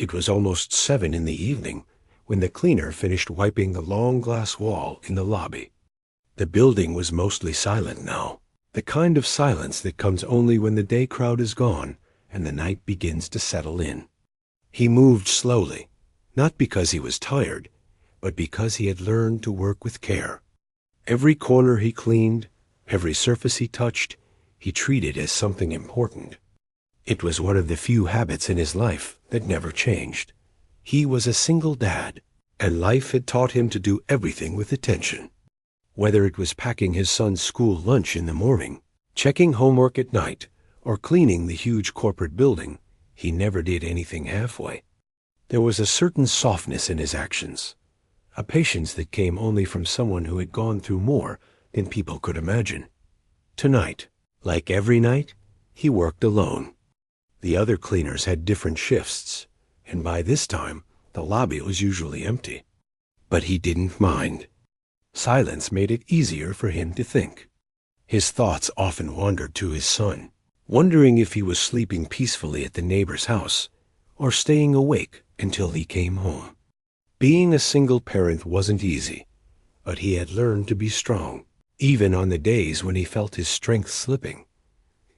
It was almost 7 in the evening when the cleaner finished wiping the long glass wall in the lobby. The building was mostly silent now, the kind of silence that comes only when the day crowd is gone and the night begins to settle in. He moved slowly, not because he was tired, but because he had learned to work with care. Every corner he cleaned, every surface he touched, he treated as something important. It was one of the few habits in his life that never changed. He was a single dad, and life had taught him to do everything with attention. Whether it was packing his son's school lunch in the morning, checking homework at night, or cleaning the huge corporate building, he never did anything halfway. There was a certain softness in his actions, a patience that came only from someone who had gone through more than people could imagine. Tonight, like every night, he worked alone. The other cleaners had different shifts, and by this time, the lobby was usually empty. But he didn't mind. Silence made it easier for him to think. His thoughts often wandered to his son, wondering if he was sleeping peacefully at the neighbor's house or staying awake until he came home. Being a single parent wasn't easy, but he had learned to be strong, even on the days when he felt his strength slipping.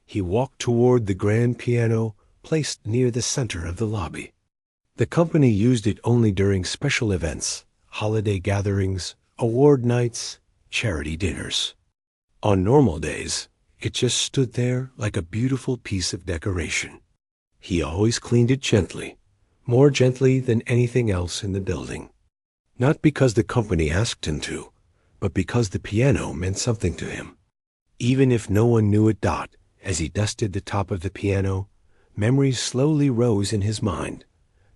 He walked toward the grand piano placed near the center of the lobby. The company used it only during special events, holiday gatherings, award nights, charity dinners. On normal days, it just stood there like a beautiful piece of decoration. He always cleaned it gently, more gently than anything else in the building. Not because the company asked him to, but because the piano meant something to him. Even if no one knew it, as he dusted the top of the piano, memories slowly rose in his mind,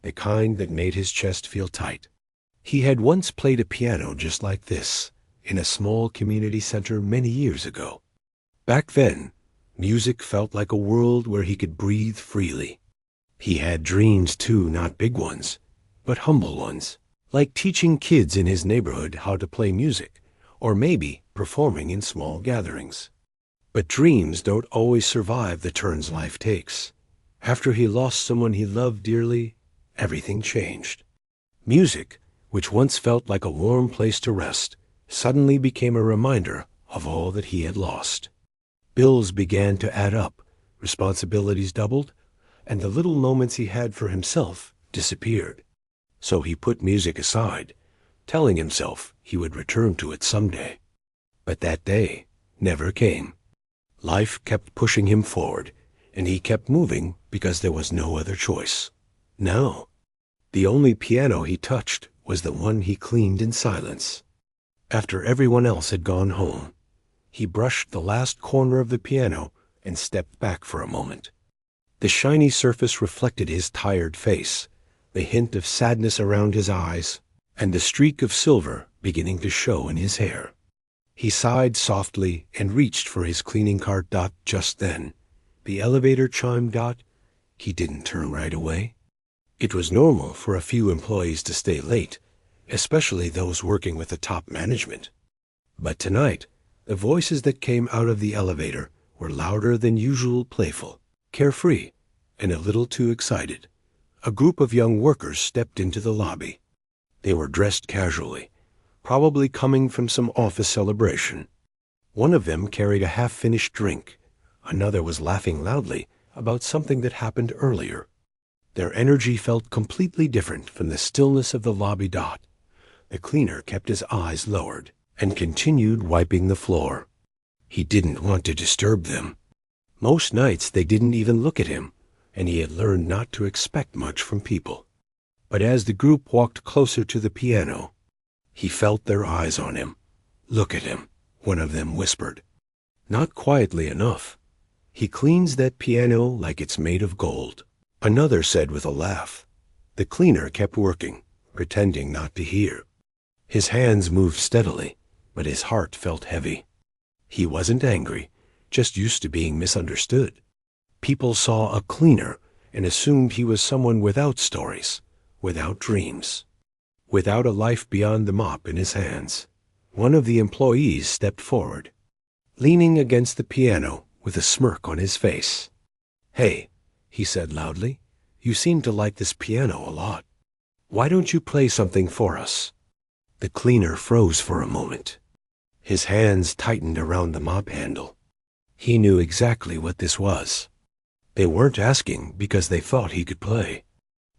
the kind that made his chest feel tight. He had once played a piano just like this, in a small community center many years ago. Back then, music felt like a world where he could breathe freely. He had dreams too, not big ones, but humble ones, like teaching kids in his neighborhood how to play music, or maybe performing in small gatherings. But dreams don't always survive the turns life takes. After he lost someone he loved dearly, everything changed. Music, which once felt like a warm place to rest, suddenly became a reminder of all that he had lost. Bills began to add up, responsibilities doubled, and the little moments he had for himself disappeared. So he put music aside, telling himself he would return to it someday. But that day never came. Life kept pushing him forward, and he kept moving because there was no other choice. No. The only piano he touched was the one he cleaned in silence. After everyone else had gone home, he brushed the last corner of the piano and stepped back for a moment. The shiny surface reflected his tired face, the hint of sadness around his eyes, and the streak of silver beginning to show in his hair. He sighed softly and reached for his cleaning cart. Just then, the elevator chimed. He didn't turn right away. It was normal for a few employees to stay late, especially those working with the top management. But tonight, the voices that came out of the elevator were louder than usual, playful, carefree, and a little too excited. A group of young workers stepped into the lobby. They were dressed casually, probably coming from some office celebration. One of them carried a half-finished drink. Another was laughing loudly about something that happened earlier. Their energy felt completely different from the stillness of the lobby. The cleaner kept his eyes lowered and continued wiping the floor. He didn't want to disturb them. Most nights they didn't even look at him, and he had learned not to expect much from people. But as the group walked closer to the piano, he felt their eyes on him. "Look at him," one of them whispered. "Not quietly enough. He cleans that piano like it's made of gold," another said with a laugh. The cleaner kept working, pretending not to hear. His hands moved steadily, but his heart felt heavy. He wasn't angry, just used to being misunderstood. People saw a cleaner and assumed he was someone without stories, without dreams, without a life beyond the mop in his hands. One of the employees stepped forward, leaning against the piano with a smirk on his face. "Hey," he said loudly, You seem to like this piano a lot. Why don't you play something for us?" The cleaner froze for a moment. His hands tightened around the mop handle. He knew exactly what this was. They weren't asking because they thought he could play.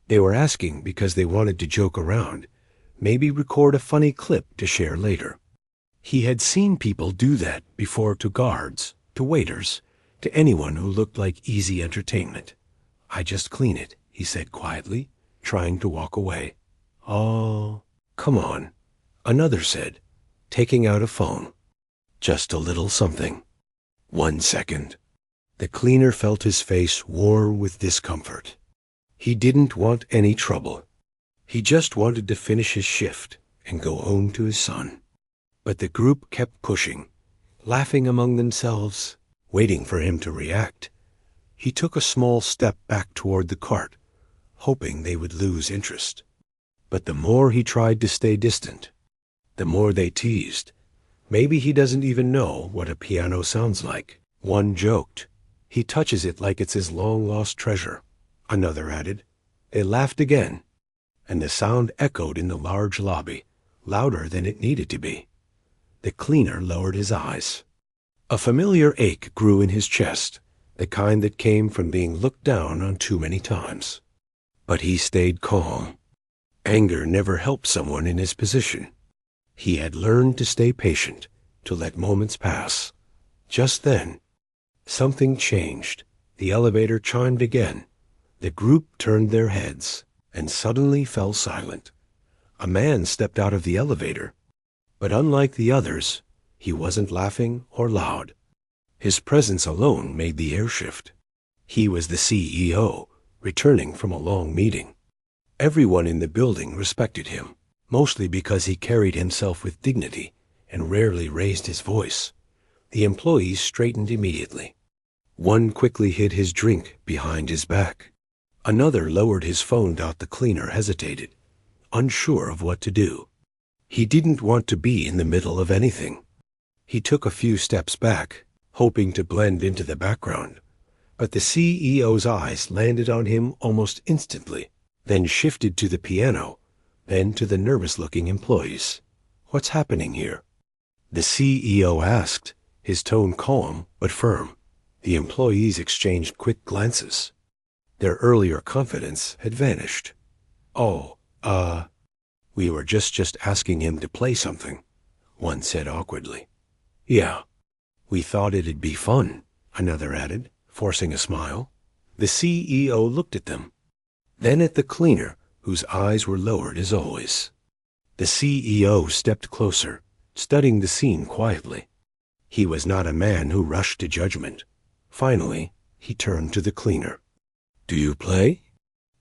They were asking because they wanted to joke around, maybe record a funny clip to share later. He had seen people do that before, to guards, to waiters, to anyone who looked like easy entertainment. "I just clean it," he said quietly, trying to walk away. "Oh, come on," another said, taking out a phone. "Just a little something." 1 second. The cleaner felt his face warm with discomfort. He didn't want any trouble. He just wanted to finish his shift and go home to his son. But the group kept pushing, laughing among themselves, waiting for him to react. He took a small step back toward the cart, hoping they would lose interest. But the more he tried to stay distant, the more they teased. "Maybe he doesn't even know what a piano sounds like," one joked. "He touches it like it's his long-lost treasure," another added. They laughed again, and the sound echoed in the large lobby, louder than it needed to be. The cleaner lowered his eyes. A familiar ache grew in his chest, the kind that came from being looked down on too many times. But he stayed calm. Anger never helped someone in his position. He had learned to stay patient, to let moments pass. Just then, something changed. The elevator chimed again. The group turned their heads and suddenly fell silent. A man stepped out of the elevator, but unlike the others, he wasn't laughing or loud. His presence alone made the air shift. He was the CEO, returning from a long meeting. Everyone in the building respected him, mostly because he carried himself with dignity and rarely raised his voice. The employees straightened immediately. One quickly hid his drink behind his back. Another lowered his phone. The cleaner hesitated, unsure of what to do. He didn't want to be in the middle of anything. He took a few steps back, hoping to blend into the background. But the CEO's eyes landed on him almost instantly, then shifted to the piano, then to the nervous-looking employees. "What's happening here?" The CEO asked, his tone calm but firm. The employees exchanged quick glances. Their earlier confidence had vanished. "Oh, we were just asking him to play something," one said awkwardly. "Yeah, we thought it'd be fun," another added, forcing a smile. The CEO looked at them, then at the cleaner, whose eyes were lowered as always. The CEO stepped closer, studying the scene quietly. He was not a man who rushed to judgment. Finally, he turned to the cleaner. "Do you play?"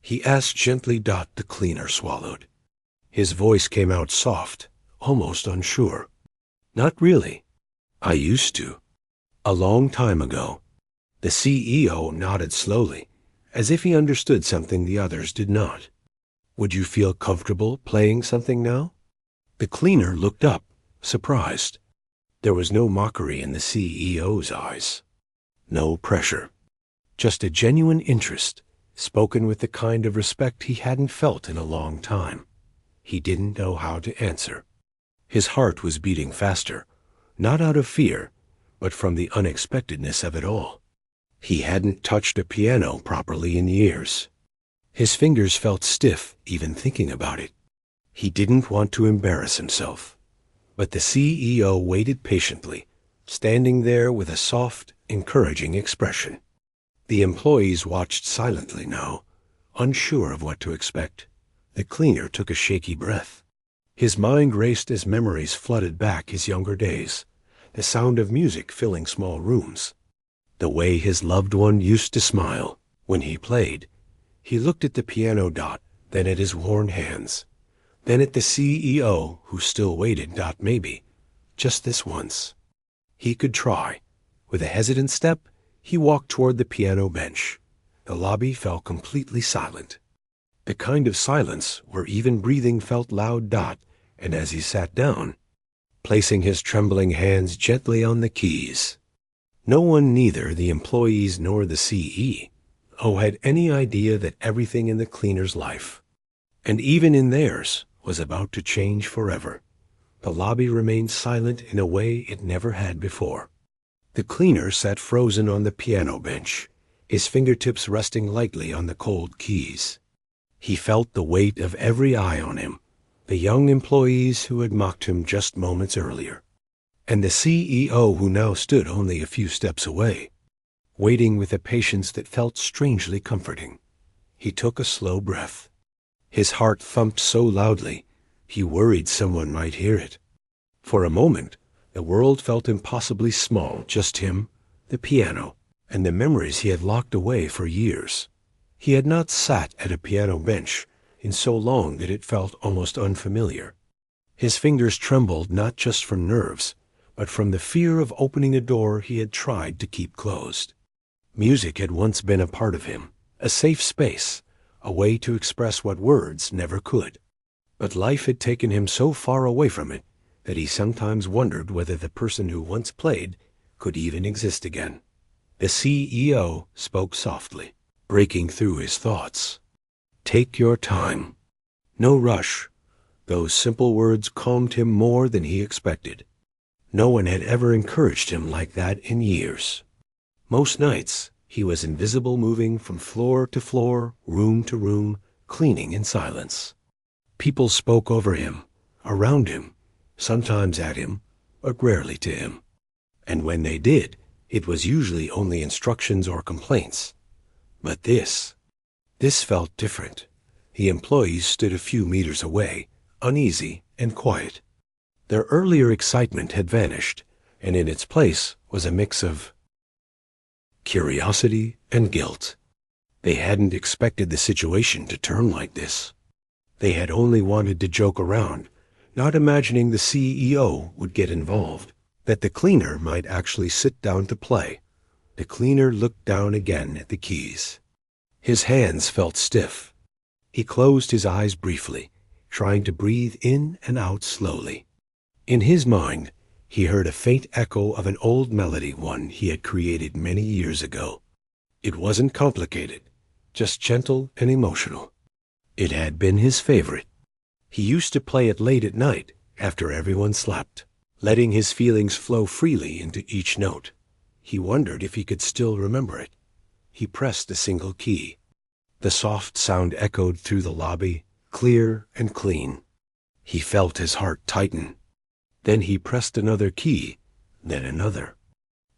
he asked gently. The cleaner swallowed. His voice came out soft, almost unsure. "Not really. I used to. A long time ago." The CEO nodded slowly, as if he understood something the others did not. "Would you feel comfortable playing something now?" The cleaner looked up, surprised. There was no mockery in the CEO's eyes. No pressure. Just a genuine interest, spoken with the kind of respect he hadn't felt in a long time. He didn't know how to answer. His heart was beating faster, not out of fear, but from the unexpectedness of it all. He hadn't touched a piano properly in years. His fingers felt stiff even thinking about it. He didn't want to embarrass himself. But the CEO waited patiently, standing there with a soft, encouraging expression. The employees watched silently now, unsure of what to expect. The cleaner took a shaky breath. His mind raced as memories flooded back his younger days, the sound of music filling small rooms, the way his loved one used to smile when he played. He looked at the piano, then at his worn hands, then at the CEO, who still waited. Maybe, just this once, he could try. With a hesitant step, he walked toward the piano bench. The lobby fell completely silent, the kind of silence where even breathing felt loud. And as he sat down, placing his trembling hands gently on the keys, no one, neither the employees nor the CE, had any idea that everything in the cleaner's life, and even in theirs, was about to change forever. The lobby remained silent in a way it never had before. The cleaner sat frozen on the piano bench, his fingertips resting lightly on the cold keys. He felt the weight of every eye on him, the young employees who had mocked him just moments earlier, and the CEO who now stood only a few steps away, waiting with a patience that felt strangely comforting. He took a slow breath. His heart thumped so loudly, he worried someone might hear it. For a moment, the world felt impossibly small, just him, the piano, and the memories he had locked away for years. He had not sat at a piano bench in so long that it felt almost unfamiliar. His fingers trembled not just from nerves, but from the fear of opening a door he had tried to keep closed. Music had once been a part of him, a safe space, a way to express what words never could. But life had taken him so far away from it that he sometimes wondered whether the person who once played could even exist again. The CEO spoke softly, breaking through his thoughts. "Take your time. No rush." Those simple words calmed him more than he expected. No one had ever encouraged him like that in years. Most nights, he was invisible, moving from floor to floor, room to room, cleaning in silence. People spoke over him, around him, sometimes at him, but rarely to him. And when they did, it was usually only instructions or complaints. But this felt different. The employees stood a few meters away, uneasy and quiet. Their earlier excitement had vanished, and in its place was a mix of curiosity and guilt. They hadn't expected the situation to turn like this. They had only wanted to joke around, not imagining the CEO would get involved, that the cleaner might actually sit down to play. The cleaner looked down again at the keys. His hands felt stiff. He closed his eyes briefly, trying to breathe in and out slowly. In his mind, he heard a faint echo of an old melody, one he had created many years ago. It wasn't complicated, just gentle and emotional. It had been his favorite. He used to play it late at night, after everyone slept, letting his feelings flow freely into each note. He wondered if he could still remember it. He pressed a single key. The soft sound echoed through the lobby, clear and clean. He felt his heart tighten. Then he pressed another key, then another.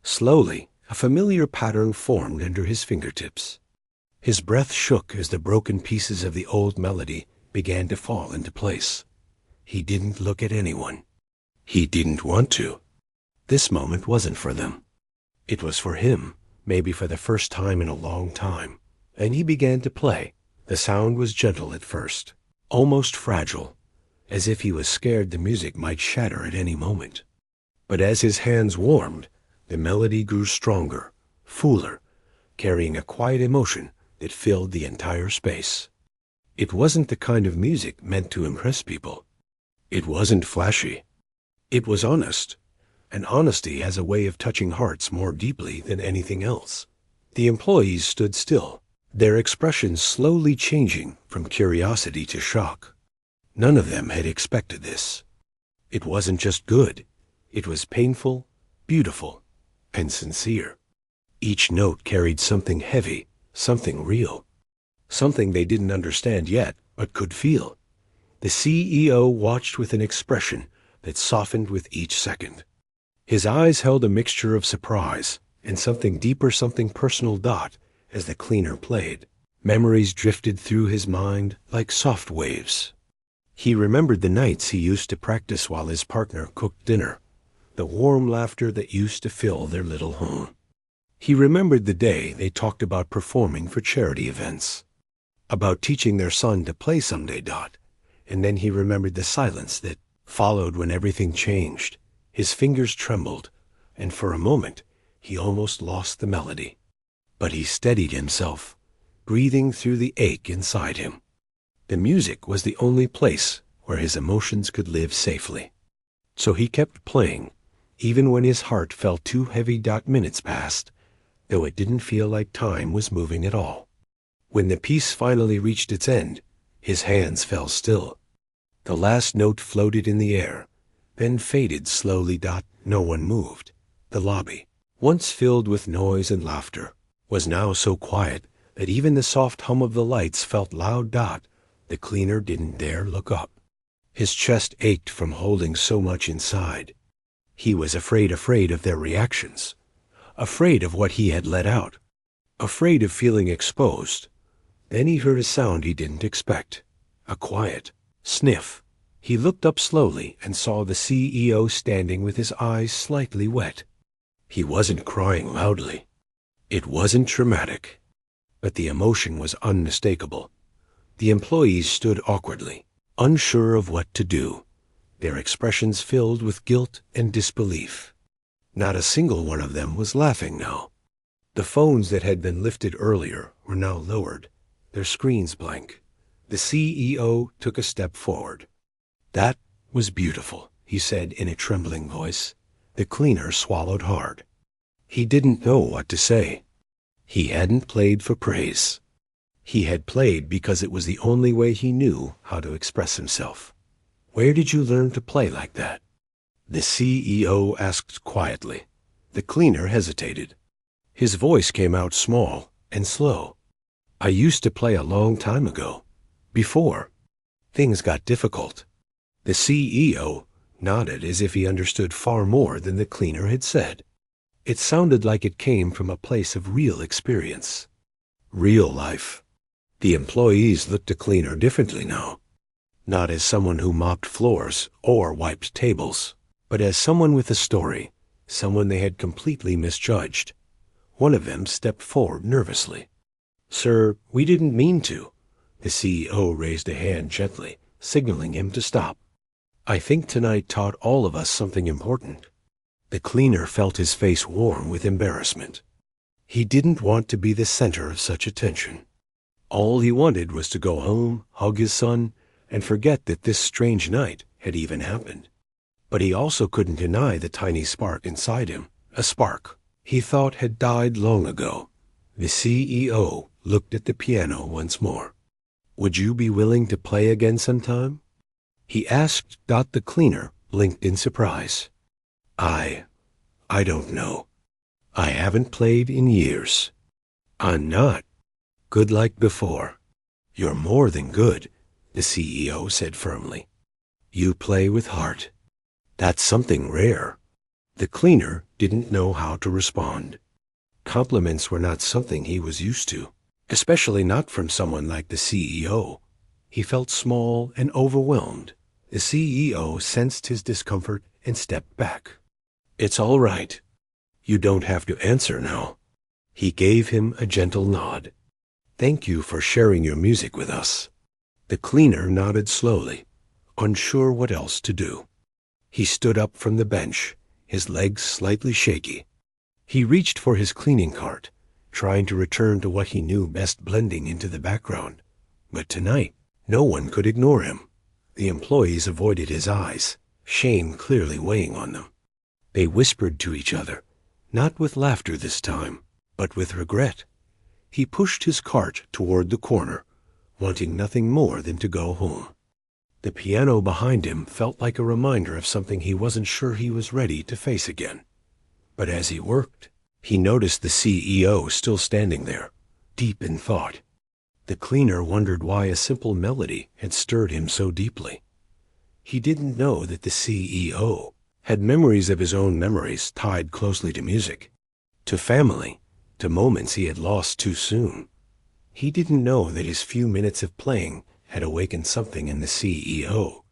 Slowly, a familiar pattern formed under his fingertips. His breath shook as the broken pieces of the old melody began to fall into place. He didn't look at anyone. He didn't want to. This moment wasn't for them. It was for him, maybe for the first time in a long time. And he began to play. The sound was gentle at first, almost fragile, as if he was scared the music might shatter at any moment. But as his hands warmed, the melody grew stronger, fuller, carrying a quiet emotion that filled the entire space. It wasn't the kind of music meant to impress people. It wasn't flashy. It was honest, and honesty has a way of touching hearts more deeply than anything else. The employees stood still, their expressions slowly changing from curiosity to shock. None of them had expected this. It wasn't just good. It was painful, beautiful, and sincere. Each note carried something heavy, something real, something they didn't understand yet, but could feel. The CEO watched with an expression that softened with each second. His eyes held a mixture of surprise and something deeper, something personal. As the cleaner played, memories drifted through his mind like soft waves. He remembered the nights he used to practice while his partner cooked dinner, the warm laughter that used to fill their little home. He remembered the day they talked about performing for charity events, about teaching their son to play someday. And then he remembered the silence that followed when everything changed. His fingers trembled, and for a moment he almost lost the melody. But he steadied himself, breathing through the ache inside him. The music was the only place where his emotions could live safely. So he kept playing, even when his heart felt too heavy. Minutes passed, though it didn't feel like time was moving at all. When the piece finally reached its end, his hands fell still. The last note floated in the air, then faded slowly. No one moved. The lobby, once filled with noise and laughter, was now so quiet that even the soft hum of the lights felt loud. The cleaner didn't dare look up. His chest ached from holding so much inside. He was afraid of their reactions, afraid of what he had let out, afraid of feeling exposed. Then he heard a sound he didn't expect, a quiet sniff. He looked up slowly and saw the CEO standing with his eyes slightly wet. He wasn't crying loudly. It wasn't dramatic, but the emotion was unmistakable. The employees stood awkwardly, unsure of what to do, their expressions filled with guilt and disbelief. Not a single one of them was laughing now. The phones that had been lifted earlier were now lowered, their screens blank. The CEO took a step forward. "That was beautiful," he said in a trembling voice. The cleaner swallowed hard. He didn't know what to say. He hadn't played for praise. He had played because it was the only way he knew how to express himself. "Where did you learn to play like that?" the CEO asked quietly. The cleaner hesitated. His voice came out small and slow. "I used to play a long time ago. Before things got difficult." The CEO nodded as if he understood far more than the cleaner had said. It sounded like it came from a place of real experience, real life. The employees looked at Cleaner differently now, not as someone who mopped floors or wiped tables, but as someone with a story, someone they had completely misjudged. One of them stepped forward nervously. "Sir, we didn't mean to." The CEO raised a hand gently, signaling him to stop. "I think tonight taught all of us something important." The cleaner felt his face warm with embarrassment. He didn't want to be the center of such attention. All he wanted was to go home, hug his son, and forget that this strange night had even happened. But he also couldn't deny the tiny spark inside him, a spark he thought had died long ago. The CEO looked at the piano once more. "Would you be willing to play again sometime?" he asked. The cleaner blinked in surprise. I don't know. I haven't played in years." "I'm not good like before." "You're more than good," the CEO said firmly. "You play with heart. That's something rare." The cleaner didn't know how to respond. Compliments were not something he was used to, especially not from someone like the CEO. He felt small and overwhelmed. The CEO sensed his discomfort and stepped back. "It's all right. You don't have to answer now." He gave him a gentle nod. "Thank you for sharing your music with us." The cleaner nodded slowly, unsure what else to do. He stood up from the bench, his legs slightly shaky. He reached for his cleaning cart, trying to return to what he knew best, blending into the background. But tonight, no one could ignore him. The employees avoided his eyes, shame clearly weighing on them. They whispered to each other, not with laughter this time, but with regret. He pushed his cart toward the corner, wanting nothing more than to go home. The piano behind him felt like a reminder of something he wasn't sure he was ready to face again. But as he worked, he noticed the CEO still standing there, deep in thought. The cleaner wondered why a simple melody had stirred him so deeply. He didn't know that the CEO had memories of his own memories tied closely to music, to family, to moments he had lost too soon. He didn't know that his few minutes of playing had awakened something in the CEO,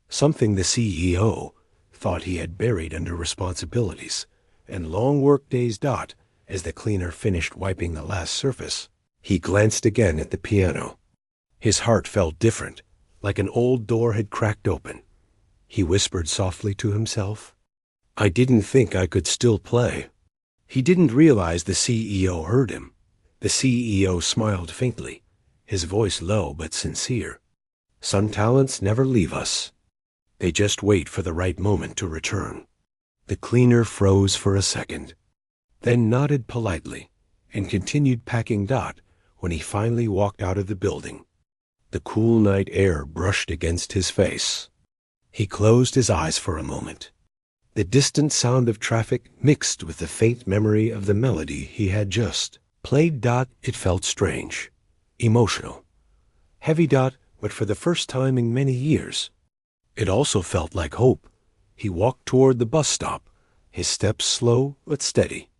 something the CEO thought he had buried under responsibilities and long work days. As the cleaner finished wiping the last surface, he glanced again at the piano. His heart felt different, like an old door had cracked open. He whispered softly to himself, "I didn't think I could still play." He didn't realize the CEO heard him. The CEO smiled faintly, his voice low but sincere. "Some talents never leave us. They just wait for the right moment to return." The cleaner froze for a second, then nodded politely and continued packing. when he finally walked out of the building. The cool night air brushed against his face. He closed his eyes for a moment. The distant sound of traffic mixed with the faint memory of the melody he had just played. It felt strange, emotional, heavy. But for the first time in many years, it also felt like hope. He walked toward the bus stop, his steps slow but steady.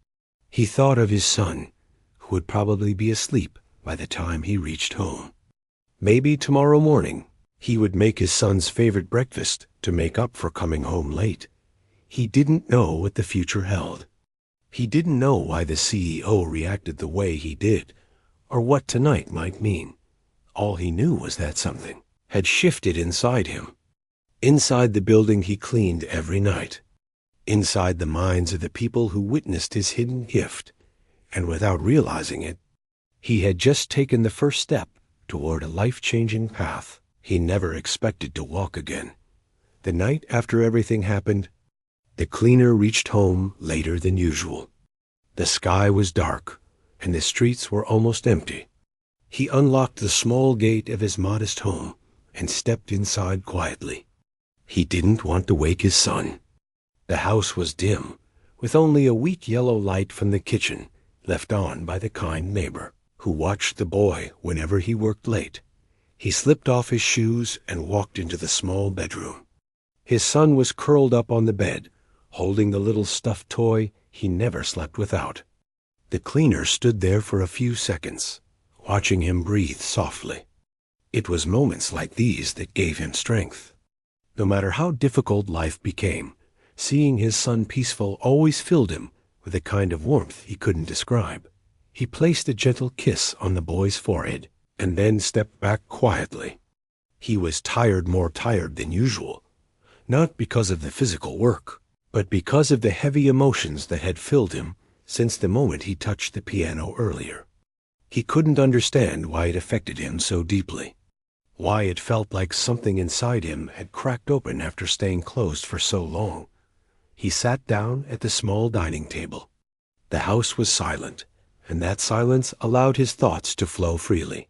He thought of his son, who would probably be asleep by the time he reached home. Maybe tomorrow morning he would make his son's favorite breakfast to make up for coming home late. He didn't know what the future held. He didn't know why the CEO reacted the way he did, or what tonight might mean. All he knew was that something had shifted inside him. Inside the building he cleaned every night. Inside the minds of the people who witnessed his hidden gift. And without realizing it, he had just taken the first step toward a life-changing path he never expected to walk again. The night after everything happened, the cleaner reached home later than usual. The sky was dark, and the streets were almost empty. He unlocked the small gate of his modest home and stepped inside quietly. He didn't want to wake his son. The house was dim, with only a weak yellow light from the kitchen left on by the kind neighbor who watched the boy whenever he worked late. He slipped off his shoes and walked into the small bedroom. His son was curled up on the bed, holding the little stuffed toy he never slept without. The cleaner stood there for a few seconds, watching him breathe softly. It was moments like these that gave him strength. No matter how difficult life became, seeing his son peaceful always filled him with a kind of warmth he couldn't describe. He placed a gentle kiss on the boy's forehead and then stepped back quietly. He was tired, more tired than usual, not because of the physical work, but because of the heavy emotions that had filled him since the moment he touched the piano earlier. He couldn't understand why it affected him so deeply, why it felt like something inside him had cracked open after staying closed for so long. He sat down at the small dining table. The house was silent, and that silence allowed his thoughts to flow freely.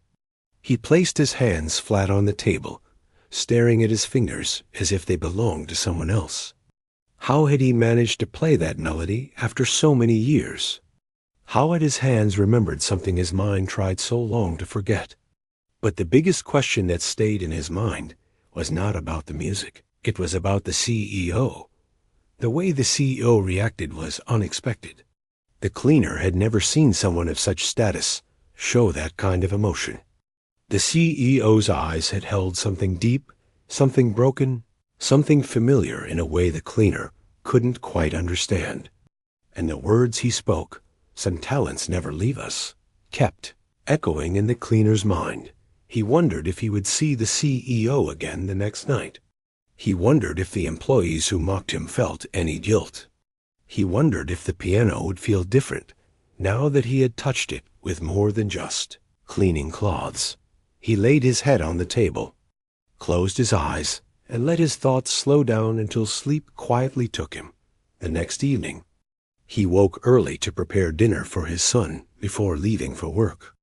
He placed his hands flat on the table, staring at his fingers as if they belonged to someone else. How had he managed to play that melody after so many years? How had his hands remembered something his mind tried so long to forget? But the biggest question that stayed in his mind was not about the music. It was about the CEO. The way the CEO reacted was unexpected. The cleaner had never seen someone of such status show that kind of emotion. The CEO's eyes had held something deep, something broken, something familiar in a way the cleaner couldn't quite understand. And the words he spoke, "Some talents never leave us," kept echoing in the cleaner's mind. He wondered if he would see the CEO again the next night. He wondered if the employees who mocked him felt any guilt. He wondered if the piano would feel different now that he had touched it with more than just cleaning cloths. He laid his head on the table, closed his eyes, and let his thoughts slow down until sleep quietly took him. The next evening, he woke early to prepare dinner for his son before leaving for work.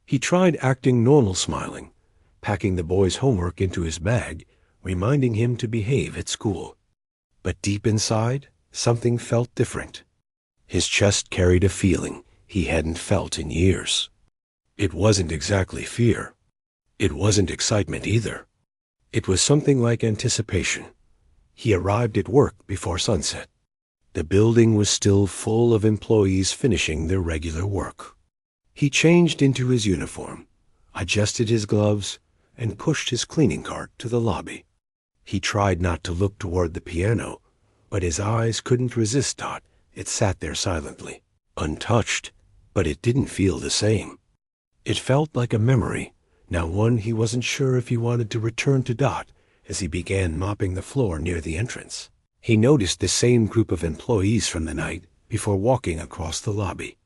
He tried acting normal, smiling, packing the boy's homework into his bag, reminding him to behave at school. But deep inside, something felt different. His chest carried a feeling he hadn't felt in years. It wasn't exactly fear. It wasn't excitement either. It was something like anticipation. He arrived at work before sunset. The building was still full of employees finishing their regular work. He changed into his uniform, adjusted his gloves, and pushed his cleaning cart to the lobby. He tried not to look toward the piano, but his eyes couldn't resist Dot. It sat there silently, untouched, but it didn't feel the same. It felt like a memory, now one he wasn't sure if he wanted to return to Dot. As he began mopping the floor near the entrance, he noticed the same group of employees from the night before walking across the lobby.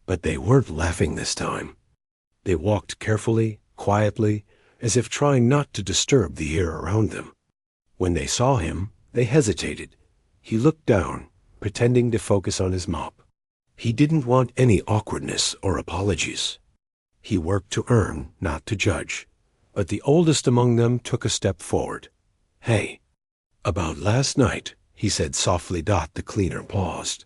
But they weren't laughing this time. They walked carefully, quietly, as if trying not to disturb the air around them. When they saw him, they hesitated. He looked down, pretending to focus on his mop. He didn't want any awkwardness or apologies. He worked to earn, not to judge. But the oldest among them took a step forward. "Hey, about last night," he said softly. The cleaner paused.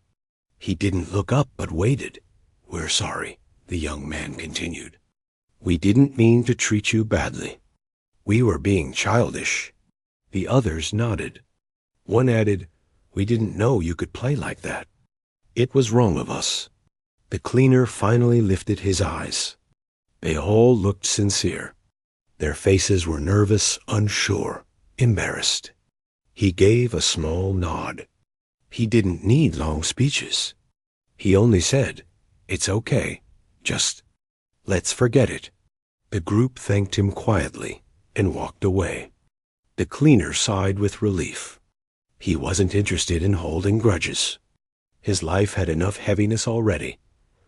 He didn't look up but waited. "We're sorry," the young man continued. "We didn't mean to treat you badly. We were being childish." The others nodded. One added, "We didn't know you could play like that. It was wrong of us." The cleaner finally lifted his eyes. They all looked sincere. Their faces were nervous, unsure, embarrassed. He gave a small nod. He didn't need long speeches. He only said, "It's okay. Just let's forget it." The group thanked him quietly and walked away. The cleaner sighed with relief. He wasn't interested in holding grudges. His life had enough heaviness already.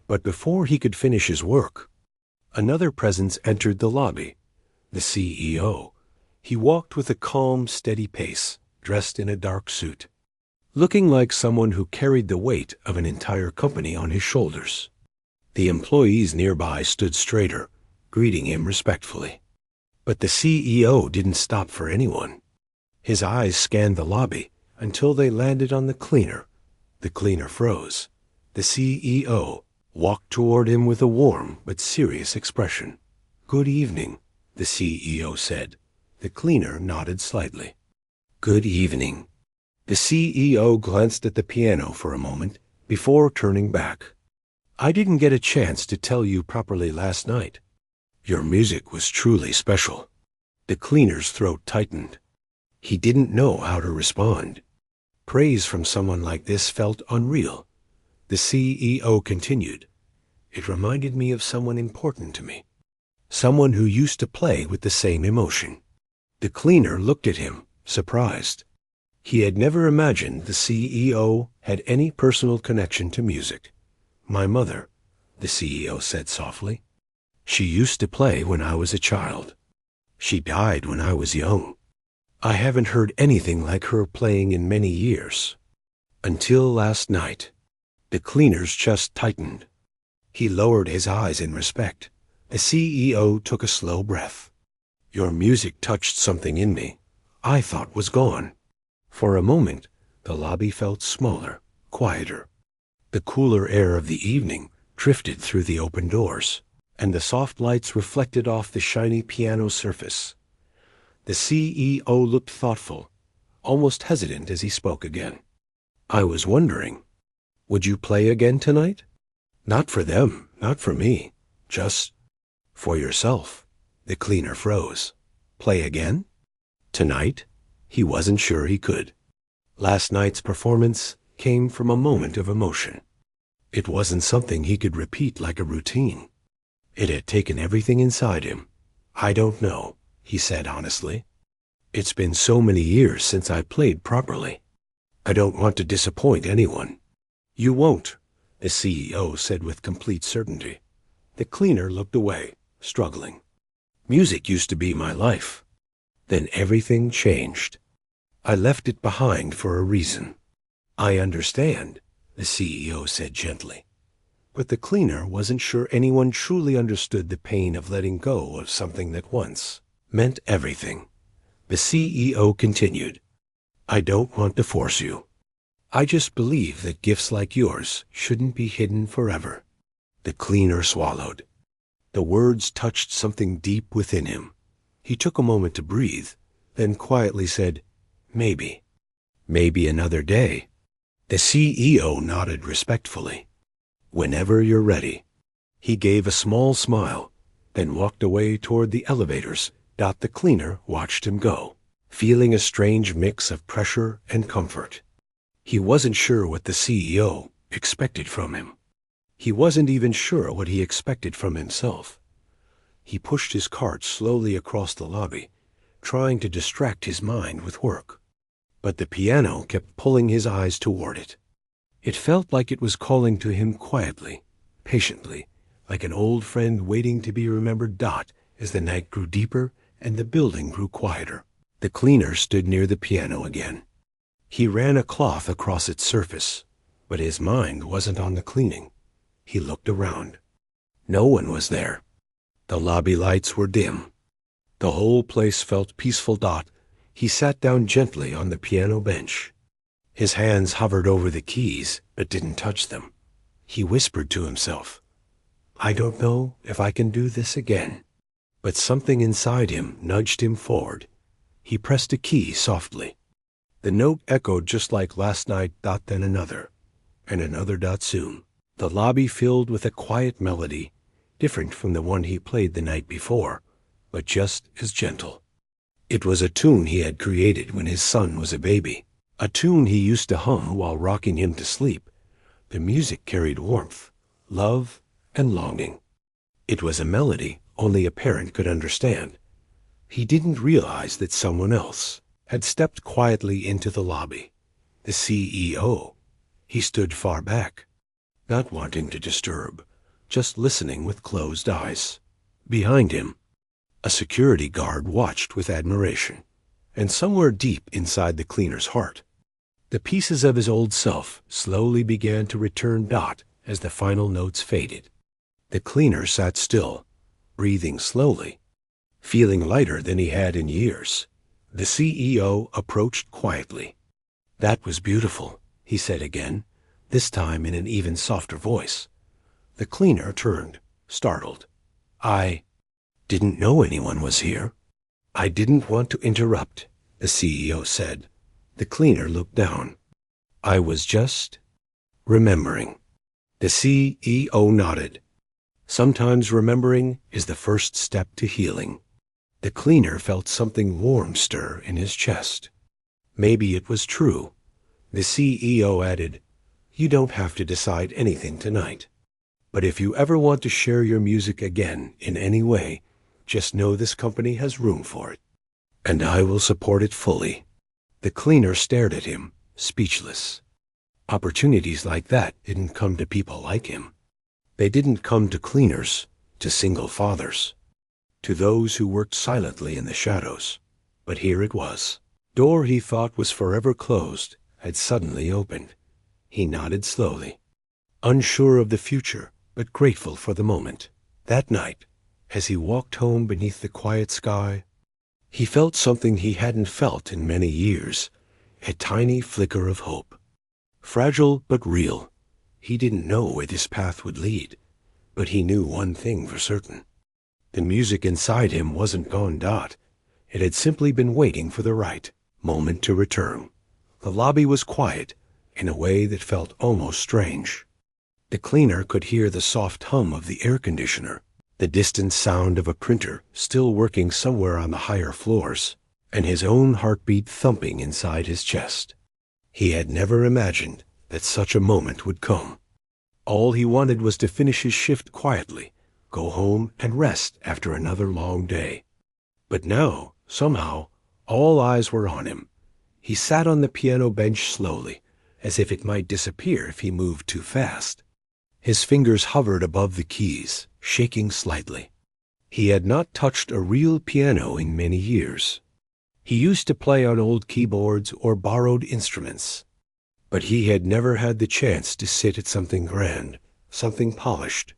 But before he could finish his work, another presence entered the lobby. The CEO. He walked with a calm, steady pace, dressed in a dark suit, looking like someone who carried the weight of an entire company on his shoulders. The employees nearby stood straighter, greeting him respectfully. But the CEO didn't stop for anyone. His eyes scanned the lobby until they landed on the cleaner. The cleaner froze. The CEO walked toward him with a warm but serious expression. "Good evening," the CEO said. The cleaner nodded slightly. "Good evening." The CEO glanced at the piano for a moment before turning back. "I didn't get a chance to tell you properly last night. Your music was truly special." The cleaner's throat tightened. He didn't know how to respond. Praise from someone like this felt unreal. The CEO continued, "It reminded me of someone important to me. Someone who used to play with the same emotion." The cleaner looked at him, surprised. He had never imagined the CEO had any personal connection to music. "My mother," the CEO said softly. "She used to play when I was a child. She died when I was young. I haven't heard anything like her playing in many years. Until last night." The cleaner's chest tightened. He lowered his eyes in respect. The CEO took a slow breath. "Your music touched something in me I thought was gone." For a moment, the lobby felt smaller, quieter. The cooler air of the evening drifted through the open doors, and the soft lights reflected off the shiny piano surface. The CEO looked thoughtful, almost hesitant as he spoke again. "I was wondering, would you play again tonight? Not for them, not for me, just for yourself." The cleaner froze. "Play again? Tonight?" He wasn't sure he could. Last night's performance came from a moment of emotion. It wasn't something he could repeat like a routine. It had taken everything inside him. "I don't know," he said honestly. "It's been so many years since I played properly. I don't want to disappoint anyone." "You won't," the CEO said with complete certainty. The cleaner looked away, struggling. "Music used to be my life. Then everything changed. I left it behind for a reason." "I understand," the CEO said gently. But the cleaner wasn't sure anyone truly understood the pain of letting go of something that once meant everything. The CEO continued, "I don't want to force you. I just believe that gifts like yours shouldn't be hidden forever." The cleaner swallowed. The words touched something deep within him. He took a moment to breathe, then quietly said, "Maybe. Maybe another day." The CEO nodded respectfully. "Whenever you're ready." He gave a small smile, then walked away toward the elevators. The cleaner watched him go, feeling a strange mix of pressure and comfort. He wasn't sure what the CEO expected from him. He wasn't even sure what he expected from himself. He pushed his cart slowly across the lobby, trying to distract his mind with work. But the piano kept pulling his eyes toward it. It felt like it was calling to him quietly, patiently, like an old friend waiting to be remembered. As the night grew deeper and the building grew quieter, the cleaner stood near the piano again. He ran a cloth across its surface, but his mind wasn't on the cleaning. He looked around. No one was there. The lobby lights were dim. The whole place felt peaceful. He sat down gently on the piano bench. His hands hovered over the keys, but didn't touch them. He whispered to himself, "I don't know if I can do this again." But something inside him nudged him forward. He pressed a key softly. The note echoed just like last night. Then another, and another. Soon, the lobby filled with a quiet melody, different from the one he played the night before, but just as gentle. It was a tune he had created when his son was a baby, a tune he used to hum while rocking him to sleep. The music carried warmth, love, and longing. It was a melody only a parent could understand. He didn't realize that someone else had stepped quietly into the lobby. The CEO. He stood far back, not wanting to disturb, just listening with closed eyes. Behind him, a security guard watched with admiration, and somewhere deep inside the cleaner's heart, the pieces of his old self slowly began to return. As the final notes faded, the cleaner sat still, breathing slowly, feeling lighter than he had in years. The CEO approached quietly. "That was beautiful," he said again, this time in an even softer voice. The cleaner turned, startled. "I didn't know anyone was here." "I didn't want to interrupt," the CEO said. The cleaner looked down. "I was just remembering." The CEO nodded. Sometimes remembering is the first step to healing. The cleaner felt something warm stir in his chest. Maybe it was true. The CEO added, "You don't have to decide anything tonight. But if you ever want to share your music again in any way, just know this company has room for it. And I will support it fully." The cleaner stared at him, speechless. Opportunities like that didn't come to people like him. They didn't come to cleaners, to single fathers, to those who worked silently in the shadows. But here it was. Door he thought was forever closed had suddenly opened. He nodded slowly, unsure of the future, but grateful for the moment. That night, as he walked home beneath the quiet sky, he felt something he hadn't felt in many years, a tiny flicker of hope. Fragile but real. He didn't know where this path would lead, but he knew one thing for certain. The music inside him wasn't gone. It had simply been waiting for the right moment to return. The lobby was quiet in a way that felt almost strange. The cleaner could hear the soft hum of the air conditioner, the distant sound of a printer still working somewhere on the higher floors, and his own heartbeat thumping inside his chest. He had never imagined that such a moment would come. All he wanted was to finish his shift quietly, go home and rest after another long day. But now, somehow, all eyes were on him. He sat on the piano bench slowly, as if it might disappear if he moved too fast. His fingers hovered above the keys, shaking slightly. He had not touched a real piano in many years. He used to play on old keyboards or borrowed instruments, but he had never had the chance to sit at something grand, something polished,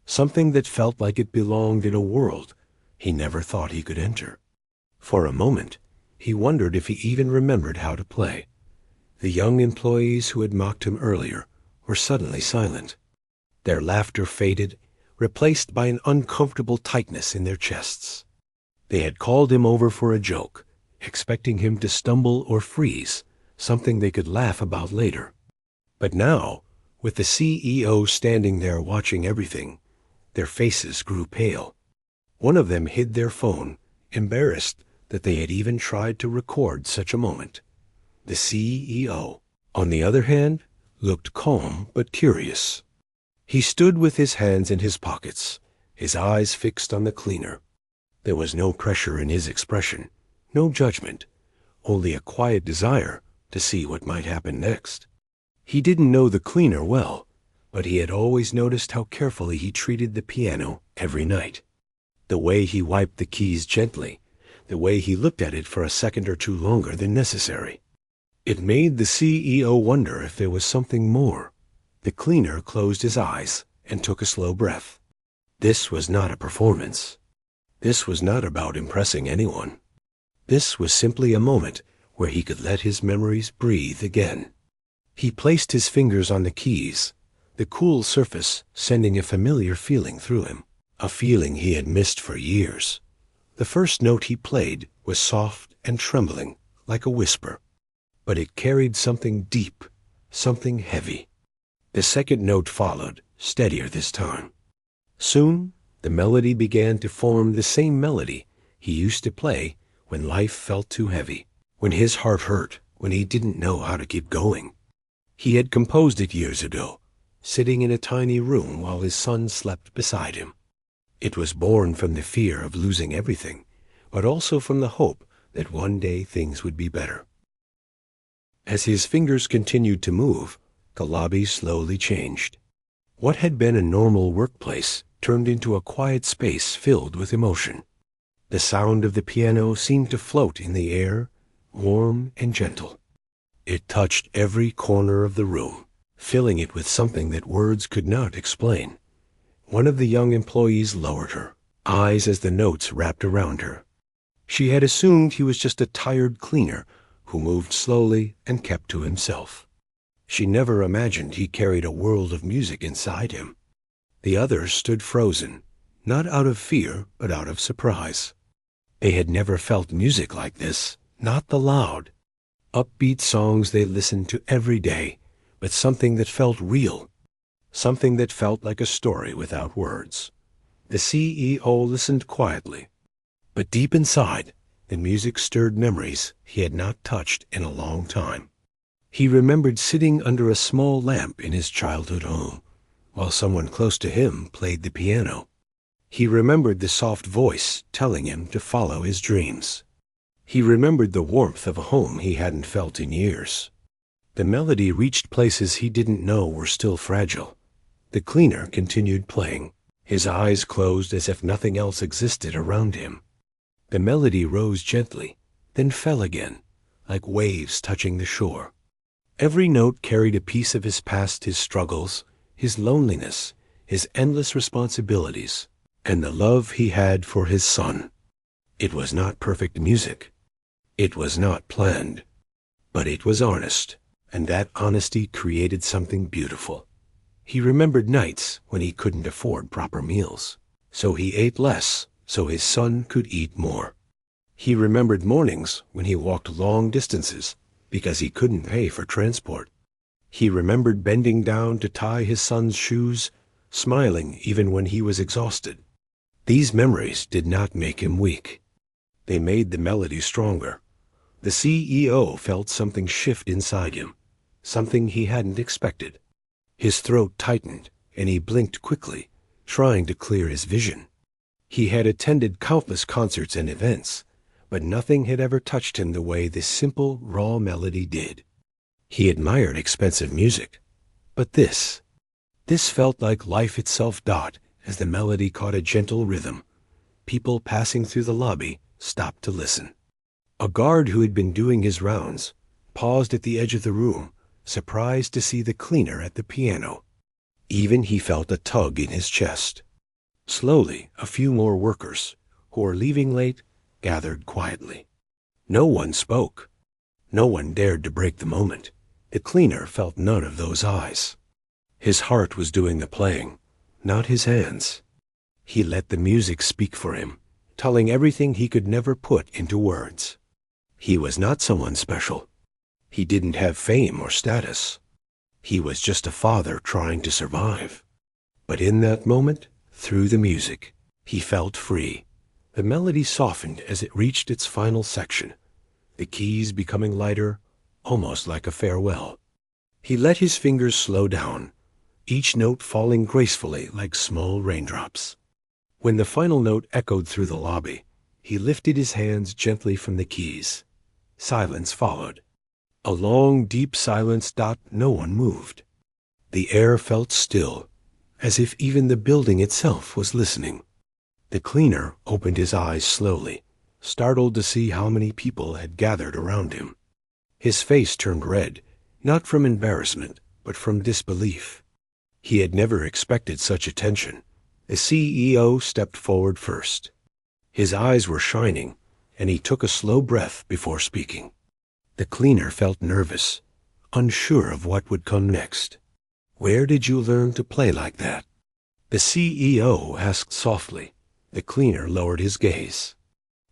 something that felt like it belonged in a world he never thought he could enter. For a moment, he wondered if he even remembered how to play. The young employees who had mocked him earlier were suddenly silent. Their laughter faded, replaced by an uncomfortable tightness in their chests. They had called him over for a joke, expecting him to stumble or freeze, something they could laugh about later. But now, with the CEO standing there watching everything, their faces grew pale. One of them hid their phone, embarrassed that they had even tried to record such a moment. The CEO, on the other hand, looked calm but curious. He stood with his hands in his pockets, his eyes fixed on the cleaner. There was no pressure in his expression, no judgment, only a quiet desire to see what might happen next. He didn't know the cleaner well, but he had always noticed how carefully he treated the piano every night. The way he wiped the keys gently, the way he looked at it for a second or two longer than necessary. It made the CEO wonder if there was something more. The cleaner closed his eyes and took a slow breath. This was not a performance. This was not about impressing anyone. This was simply a moment where he could let his memories breathe again. He placed his fingers on the keys, the cool surface sending a familiar feeling through him, a feeling he had missed for years. The first note he played was soft and trembling, like a whisper, but it carried something deep, something heavy. The second note followed, steadier this time. Soon, the melody began to form the same melody he used to play when life felt too heavy, when his heart hurt, when he didn't know how to keep going. He had composed it years ago, sitting in a tiny room while his son slept beside him. It was born from the fear of losing everything, but also from the hope that one day things would be better. As his fingers continued to move, the lobby slowly changed. What had been a normal workplace turned into a quiet space filled with emotion. The sound of the piano seemed to float in the air, warm and gentle. It touched every corner of the room, filling it with something that words could not explain. One of the young employees lowered her eyes as the notes wrapped around her. She had assumed he was just a tired cleaner who moved slowly and kept to himself. She never imagined he carried a world of music inside him. The others stood frozen, not out of fear, but out of surprise. They had never felt music like this, not the loud, upbeat songs they listened to every day, but something that felt real, something that felt like a story without words. The CEO listened quietly, but deep inside, the music stirred memories he had not touched in a long time. He remembered sitting under a small lamp in his childhood home, while someone close to him played the piano. He remembered the soft voice telling him to follow his dreams. He remembered the warmth of a home he hadn't felt in years. The melody reached places he didn't know were still fragile. The cleaner continued playing, his eyes closed as if nothing else existed around him. The melody rose gently, then fell again, like waves touching the shore. Every note carried a piece of his past, his struggles, his loneliness, his endless responsibilities, and the love he had for his son. It was not perfect music. It was not planned. But it was honest, and that honesty created something beautiful. He remembered nights when he couldn't afford proper meals, so he ate less so his son could eat more. He remembered mornings when he walked long distances because he couldn't pay for transport. He remembered bending down to tie his son's shoes, smiling even when he was exhausted. These memories did not make him weak. They made the melody stronger. The CEO felt something shift inside him, something he hadn't expected. His throat tightened, and he blinked quickly, trying to clear his vision. He had attended countless concerts and events, but nothing had ever touched him the way this simple, raw melody did. He admired expensive music, but this felt like life itself. As the melody caught a gentle rhythm, people passing through the lobby stopped to listen. A guard who had been doing his rounds paused at the edge of the room, surprised to see the cleaner at the piano. Even he felt a tug in his chest. Slowly, a few more workers, who were leaving late, gathered quietly. No one spoke. No one dared to break the moment. The cleaner felt none of those eyes. His heart was doing the playing, not his hands. He let the music speak for him, telling everything he could never put into words. He was not someone special. He didn't have fame or status. He was just a father trying to survive. But in that moment, through the music, he felt free. The melody softened as it reached its final section, the keys becoming lighter, almost like a farewell. He let his fingers slow down, each note falling gracefully like small raindrops. When the final note echoed through the lobby, he lifted his hands gently from the keys. Silence followed. A long, deep silence. No one moved. The air felt still, as if even the building itself was listening. The cleaner opened his eyes slowly, startled to see how many people had gathered around him. His face turned red, not from embarrassment, but from disbelief. He had never expected such attention, The CEO stepped forward first. His eyes were shining, and he took a slow breath before speaking. The cleaner felt nervous, unsure of what would come next. "Where did you learn to play like that?" the CEO asked softly. The cleaner lowered his gaze.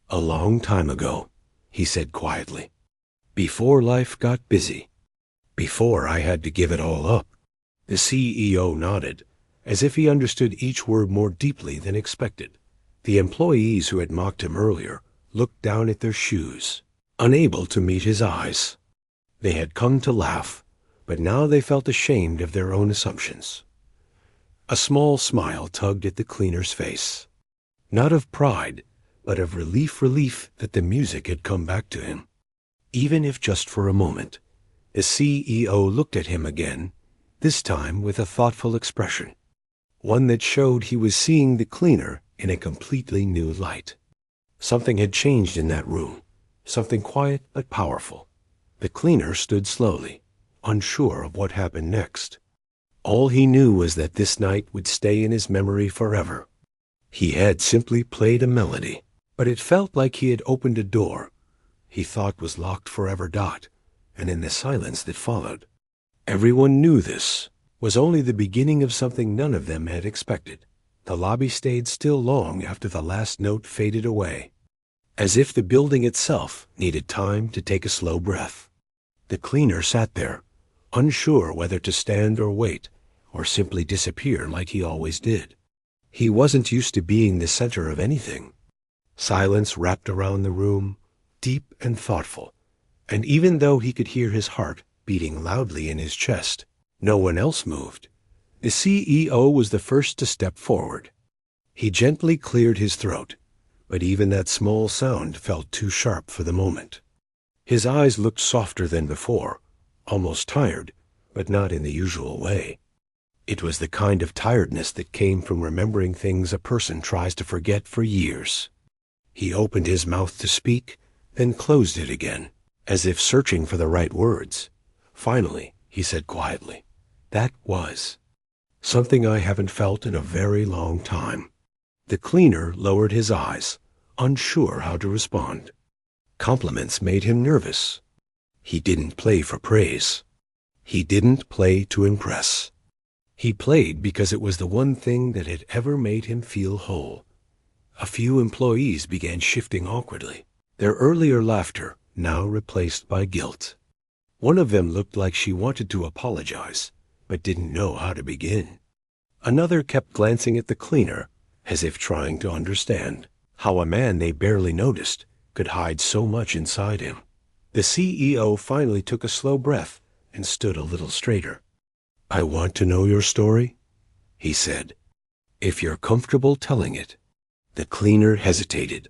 "A long time ago," he said quietly. "Before life got busy. Before I had to give it all up." The CEO nodded, as if he understood each word more deeply than expected. The employees who had mocked him earlier looked down at their shoes, unable to meet his eyes. They had come to laugh, but now they felt ashamed of their own assumptions. A small smile tugged at the cleaner's face. Not of pride, but of relief that the music had come back to him. Even if just for a moment. The CEO looked at him again, this time with a thoughtful expression, one that showed he was seeing the cleaner in a completely new light. Something had changed in that room, something quiet but powerful. The cleaner stood slowly, unsure of what happened next. All he knew was that this night would stay in his memory forever. He had simply played a melody, but it felt like he had opened a door he thought was locked forever. And in the silence that followed, everyone knew this was only the beginning of something none of them had expected. The lobby stayed still long after the last note faded away, as if the building itself needed time to take a slow breath. The cleaner sat there, unsure whether to stand or wait, or simply disappear like he always did. He wasn't used to being the center of anything. Silence wrapped around the room, deep and thoughtful, and even though he could hear his heart beating loudly in his chest, no one else moved. The CEO was the first to step forward. He gently cleared his throat, but even that small sound felt too sharp for the moment. His eyes looked softer than before, almost tired, but not in the usual way. It was the kind of tiredness that came from remembering things a person tries to forget for years. He opened his mouth to speak, then closed it again, as if searching for the right words. Finally, he said quietly, "That was something I haven't felt in a very long time." The cleaner lowered his eyes, unsure how to respond. Compliments made him nervous. He didn't play for praise. He didn't play to impress. He played because it was the one thing that had ever made him feel whole. A few employees began shifting awkwardly, their earlier laughter now replaced by guilt. One of them looked like she wanted to apologize, but didn't know how to begin. Another kept glancing at the cleaner, as if trying to understand how a man they barely noticed could hide so much inside him. The CEO finally took a slow breath and stood a little straighter. "I want to know your story," he said. "If you're comfortable telling it." The cleaner hesitated.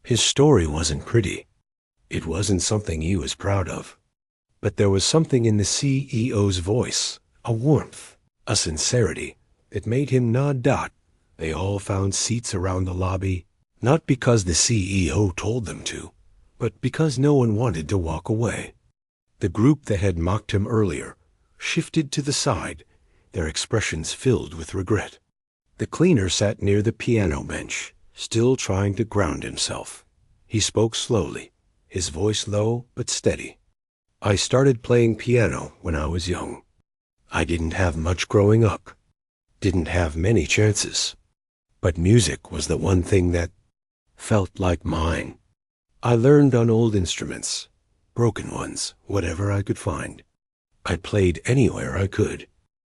His story wasn't pretty. It wasn't something he was proud of. But there was something in the CEO's voice, a warmth, a sincerity, that made him nod. They all found seats around the lobby, not because the CEO told them to, but because no one wanted to walk away. The group that had mocked him earlier shifted to the side, their expressions filled with regret. The cleaner sat near the piano bench, still trying to ground himself. He spoke slowly, his voice low but steady. "I started playing piano when I was young. I didn't have much growing up, didn't have many chances, but music was the one thing that felt like mine. I learned on old instruments, broken ones, whatever I could find. I played anywhere I could."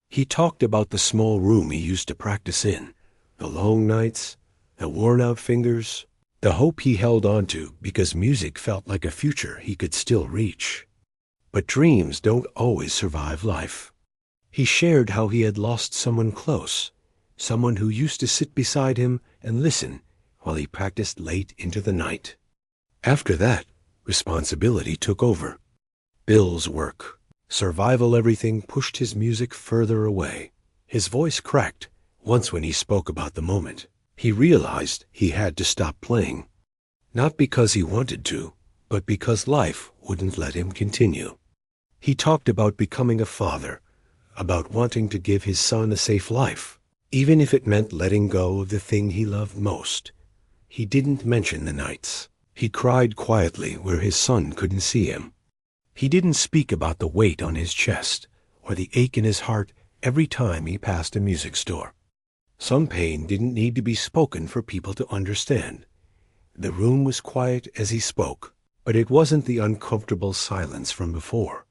He talked about the small room he used to practice in, the long nights, the worn-out fingers, the hope he held on to because music felt like a future he could still reach. But dreams don't always survive life. He shared how he had lost someone close, someone who used to sit beside him and listen while he practiced late into the night. After that, responsibility took over. Bills, work, survival, everything pushed his music further away. His voice cracked once when he spoke about the moment he realized he had to stop playing. Not because he wanted to, but because life wouldn't let him continue. He talked about becoming a father, about wanting to give his son a safe life, even if it meant letting go of the thing he loved most. He didn't mention the nights. He cried quietly where his son couldn't see him. He didn't speak about the weight on his chest or the ache in his heart every time he passed a music store. Some pain didn't need to be spoken for people to understand. The room was quiet as he spoke, but it wasn't the uncomfortable silence from before.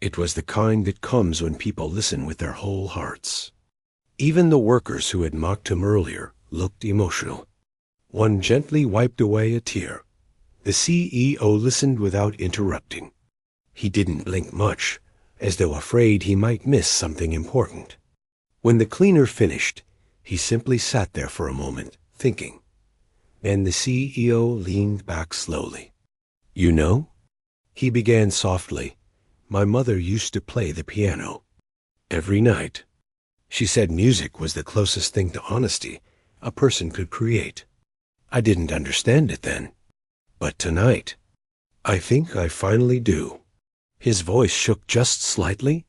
It was the kind that comes when people listen with their whole hearts. Even the workers who had mocked him earlier looked emotional. One gently wiped away a tear. The CEO listened without interrupting. He didn't blink much, as though afraid he might miss something important. When the cleaner finished, he simply sat there for a moment, thinking. Then the CEO leaned back slowly. "You know," he began softly, "my mother used to play the piano. Every night. She said music was the closest thing to honesty a person could create. I didn't understand it then. But tonight, I think I finally do." His voice shook just slightly.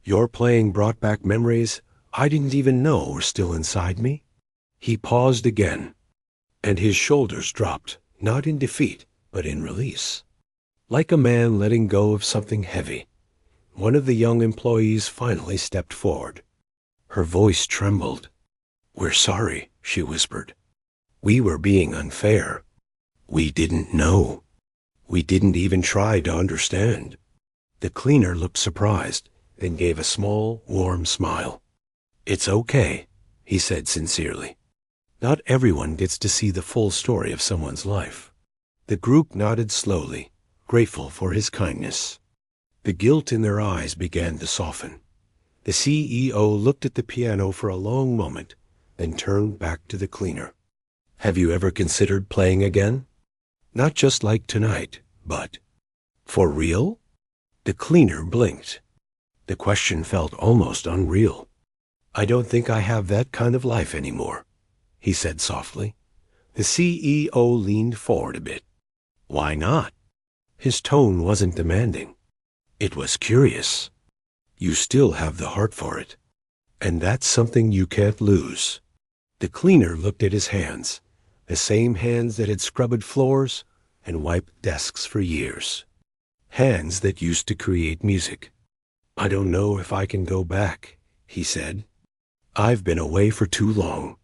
"Your playing brought back memories I didn't even know were still inside me." He paused again, and his shoulders dropped, not in defeat, but in release. Like a man letting go of something heavy, one of the young employees finally stepped forward. Her voice trembled. "We're sorry," she whispered. "We were being unfair. We didn't know. We didn't even try to understand." The cleaner looked surprised, then gave a small, warm smile. "It's okay," he said sincerely. "Not everyone gets to see the full story of someone's life." The group nodded slowly, grateful for his kindness. The guilt in their eyes began to soften. The CEO looked at the piano for a long moment, then turned back to the cleaner. "Have you ever considered playing again? Not just like tonight, but for real?" The cleaner blinked. The question felt almost unreal. "I don't think I have that kind of life anymore," he said softly. The CEO leaned forward a bit. "Why not?" His tone wasn't demanding. It was curious. "You still have the heart for it, and that's something you can't lose." The cleaner looked at his hands, the same hands that had scrubbed floors and wiped desks for years. Hands that used to create music. "I don't know if I can go back," he said. "I've been away for too long."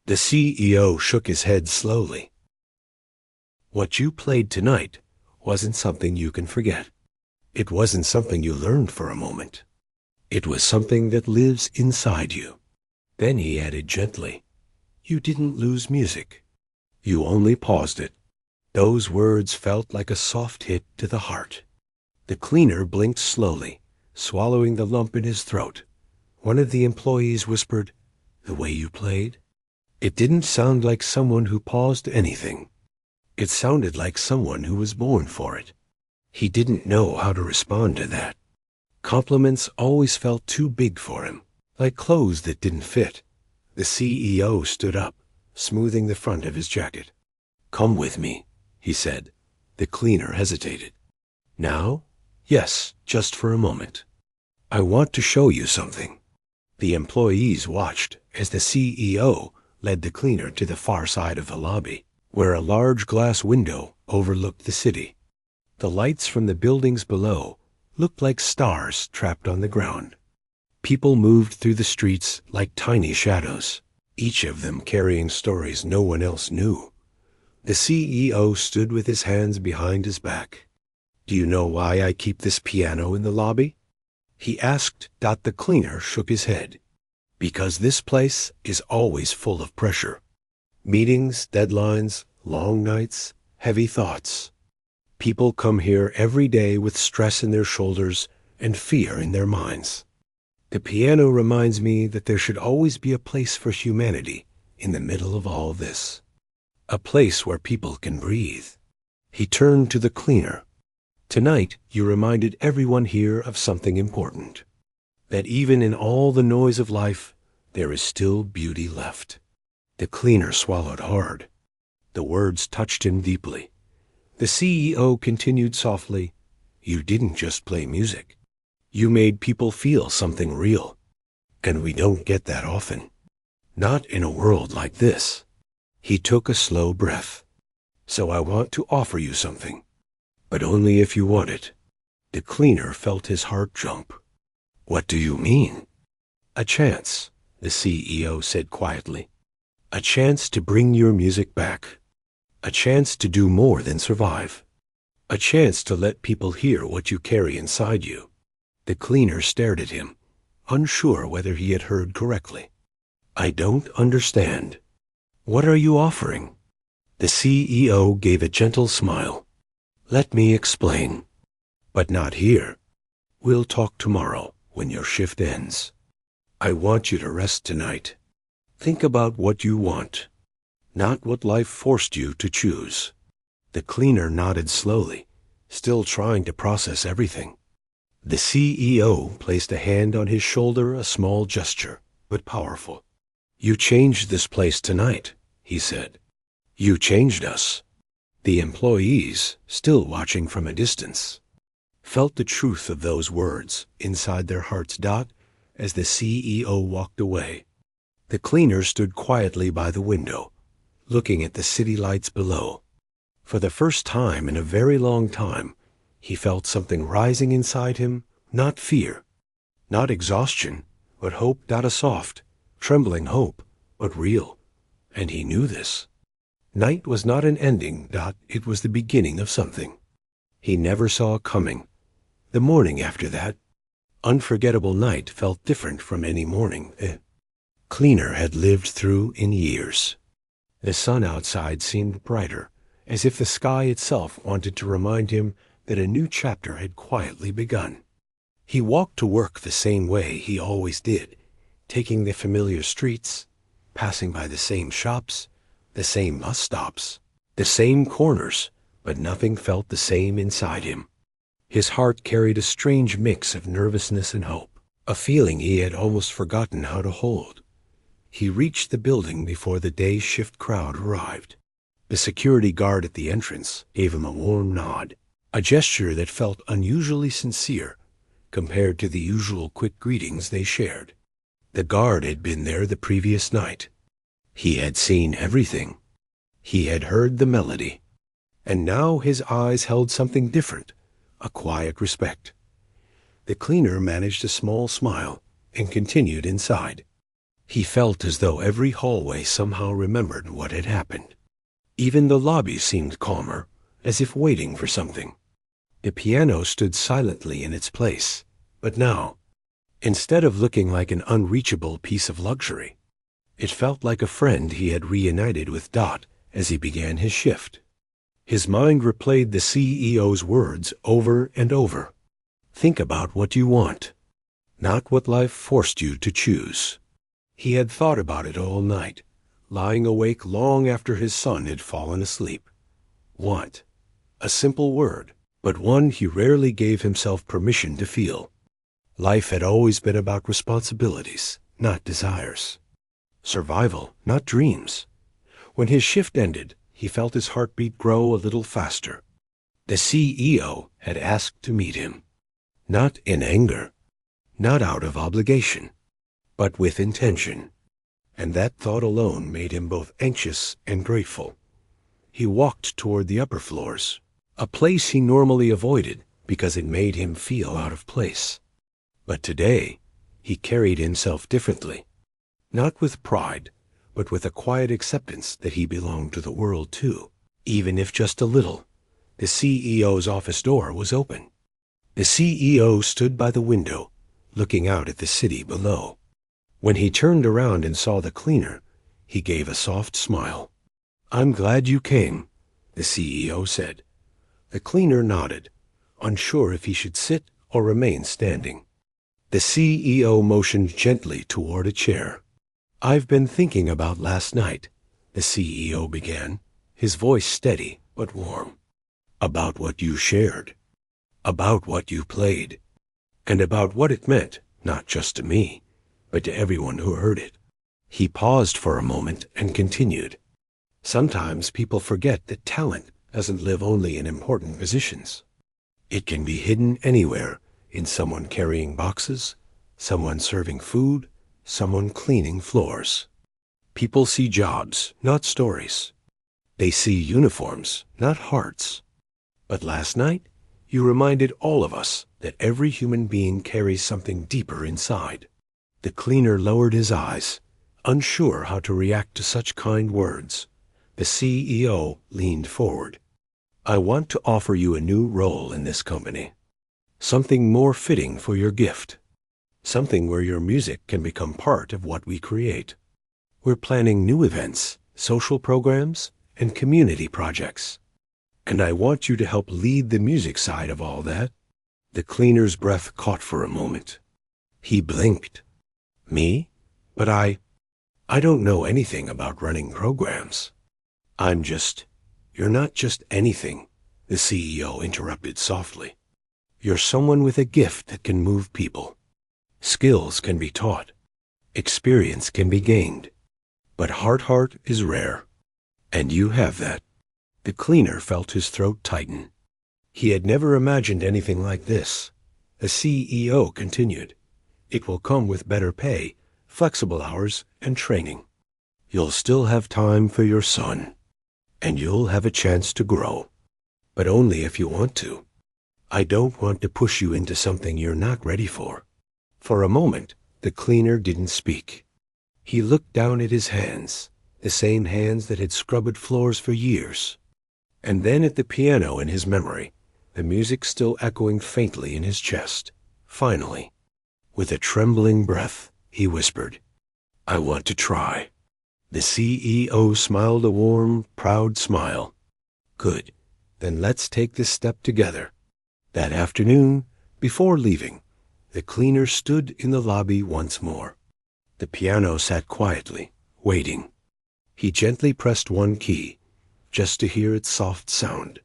The CEO shook his head slowly. "What you played tonight wasn't something you can forget. It wasn't something you learned for a moment. It was something that lives inside you." Then he added gently, "You didn't lose music. You only paused it." Those words felt like a soft hit to the heart. The cleaner blinked slowly, swallowing the lump in his throat. One of the employees whispered, "The way you played?" It didn't sound like someone who paused anything. It sounded like someone who was born for it. He didn't know how to respond to that. Compliments always felt too big for him, like clothes that didn't fit. The CEO stood up, smoothing the front of his jacket. "Come with me," he said. The cleaner hesitated. "Now?" "Yes, just for a moment. I want to show you something." The employees watched as the CEO led the cleaner to the far side of the lobby, where a large glass window overlooked the city. The lights from the buildings below looked like stars trapped on the ground. People moved through the streets like tiny shadows, each of them carrying stories no one else knew. The CEO stood with his hands behind his back. "Do you know why I keep this piano in the lobby?" he asked. The cleaner shook his head. "Because this place is always full of pressure. Meetings, deadlines, long nights, heavy thoughts. People come here every day with stress in their shoulders and fear in their minds. The piano reminds me that there should always be a place for humanity in the middle of all this. A place where people can breathe." He turned to the cleaner. "Tonight, you reminded everyone here of something important. That even in all the noise of life, there is still beauty left." The cleaner swallowed hard. The words touched him deeply. The CEO continued softly, "You didn't just play music. You made people feel something real. And we don't get that often." Not in a world like this. He took a slow breath. So I want to offer you something, but only if you want it. The cleaner felt his heart jump. What do you mean? A chance, the CEO said quietly. A chance to bring your music back. A chance to do more than survive. A chance to let people hear what you carry inside you. The cleaner stared at him, unsure whether he had heard correctly. I don't understand. What are you offering? The CEO gave a gentle smile. Let me explain. But not here. We'll talk tomorrow when your shift ends. I want you to rest tonight. Think about what you want, not what life forced you to choose. The cleaner nodded slowly, still trying to process everything. The CEO placed a hand on his shoulder, a small gesture, but powerful. You changed this place tonight, he said. You changed us. The employees, still watching from a distance, felt the truth of those words inside their hearts. As the CEO walked away, the cleaner stood quietly by the window, looking at the city lights below. For the first time in a very long time, he felt something rising inside him, not fear, not exhaustion, but hope. A soft, trembling hope, but real. And he knew this. Night was not an ending. It was the beginning of something he never saw coming. The morning after that unforgettable night felt different from any morning the cleaner had lived through in years. The sun outside seemed brighter, as if the sky itself wanted to remind him that a new chapter had quietly begun. He walked to work the same way he always did, taking the familiar streets, passing by the same shops, the same bus stops, the same corners, but nothing felt the same inside him. His heart carried a strange mix of nervousness and hope, a feeling he had almost forgotten how to hold. He reached the building before the day shift crowd arrived. The security guard at the entrance gave him a warm nod, a gesture that felt unusually sincere compared to the usual quick greetings they shared. The guard had been there the previous night. He had seen everything. He had heard the melody. And now his eyes held something different, a quiet respect. The cleaner managed a small smile and continued inside. He felt as though every hallway somehow remembered what had happened. Even the lobby seemed calmer, as if waiting for something. The piano stood silently in its place, but now, instead of looking like an unreachable piece of luxury, it felt like a friend he had reunited with as he began his shift. His mind replayed the CEO's words over and over. Think about what you want, not what life forced you to choose. He had thought about it all night, lying awake long after his son had fallen asleep. Want. A simple word, but one he rarely gave himself permission to feel. Life had always been about responsibilities, not desires. Survival, not dreams. When his shift ended, he felt his heartbeat grow a little faster. The CEO had asked to meet him, not in anger, not out of obligation, but with intention. And that thought alone made him both anxious and grateful. He walked toward the upper floors, a place he normally avoided because it made him feel out of place. But today, he carried himself differently, not with pride, but with a quiet acceptance that he belonged to the world too, even if just a little. The CEO's office door was open. The CEO stood by the window, looking out at the city below. When he turned around and saw the cleaner, he gave a soft smile. I'm glad you came, the CEO said. The cleaner nodded, unsure if he should sit or remain standing. The CEO motioned gently toward a chair. I've been thinking about last night, the CEO began, his voice steady but warm. About what you shared, about what you played, and about what it meant, not just to me, but to everyone who heard it. He paused for a moment and continued. Sometimes people forget that talent doesn't live only in important positions. It can be hidden anywhere, in someone carrying boxes, someone serving food, someone cleaning floors. People see jobs, not stories. They see uniforms, not hearts. But last night, you reminded all of us that every human being carries something deeper inside. The cleaner lowered his eyes, unsure how to react to such kind words. The CEO leaned forward. I want to offer you a new role in this company. Something more fitting for your gift. Something where your music can become part of what we create. We're planning new events, social programs, and community projects. And I want you to help lead the music side of all that. The cleaner's breath caught for a moment. He blinked. Me? But I don't know anything about running programs. You're not just anything, the CEO interrupted softly. You're someone with a gift that can move people. Skills can be taught. Experience can be gained. But heart is rare. And you have that. The cleaner felt his throat tighten. He had never imagined anything like this. The CEO continued. It will come with better pay, flexible hours, and training. You'll still have time for your son. And you'll have a chance to grow. But only if you want to. I don't want to push you into something you're not ready for. For a moment, the cleaner didn't speak. He looked down at his hands, the same hands that had scrubbed floors for years. And then at the piano in his memory, the music still echoing faintly in his chest. Finally, with a trembling breath, he whispered, I want to try. The CEO smiled a warm, proud smile. Good, then let's take this step together. That afternoon, before leaving, the cleaner stood in the lobby once more. The piano sat quietly, waiting. He gently pressed one key, just to hear its soft sound.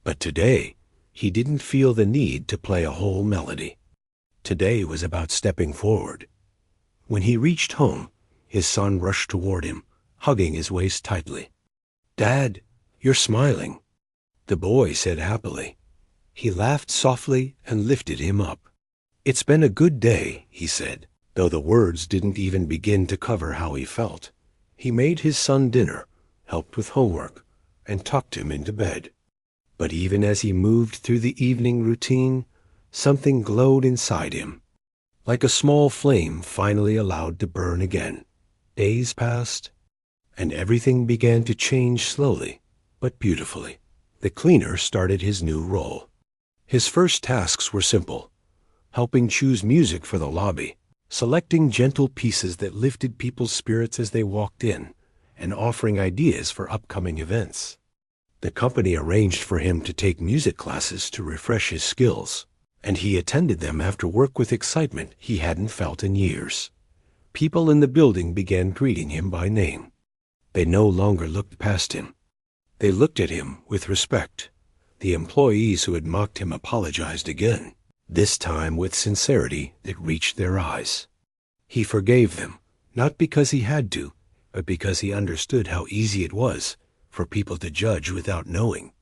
But today, he didn't feel the need to play a whole melody. Today was about stepping forward. When he reached home, his son rushed toward him, hugging his waist tightly. Dad, you're smiling, the boy said happily. He laughed softly and lifted him up. It's been a good day, he said, though the words didn't even begin to cover how he felt. He made his son dinner, helped with homework, and tucked him into bed. But even as he moved through the evening routine, something glowed inside him, like a small flame finally allowed to burn again. Days passed, and everything began to change slowly, but beautifully. The cleaner started his new role. His first tasks were simple, helping choose music for the lobby, selecting gentle pieces that lifted people's spirits as they walked in, and offering ideas for upcoming events. The company arranged for him to take music classes to refresh his skills, and he attended them after work with excitement he hadn't felt in years. People in the building began greeting him by name. They no longer looked past him. They looked at him with respect. The employees who had mocked him apologized again, this time with sincerity that reached their eyes. He forgave them, not because he had to, but because he understood how easy it was for people to judge without knowing.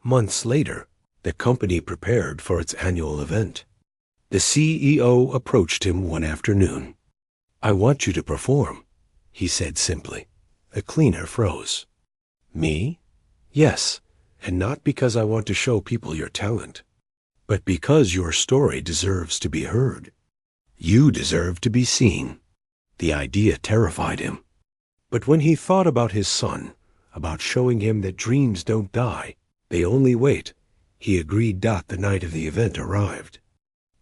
Months later, the company prepared for its annual event. The CEO approached him one afternoon. I want you to perform, he said simply. The cleaner froze. Me? Yes, and not because I want to show people your talent, but because your story deserves to be heard. You deserve to be seen. The idea terrified him. But when he thought about his son, about showing him that dreams don't die, they only wait, he agreed. The night of the event arrived.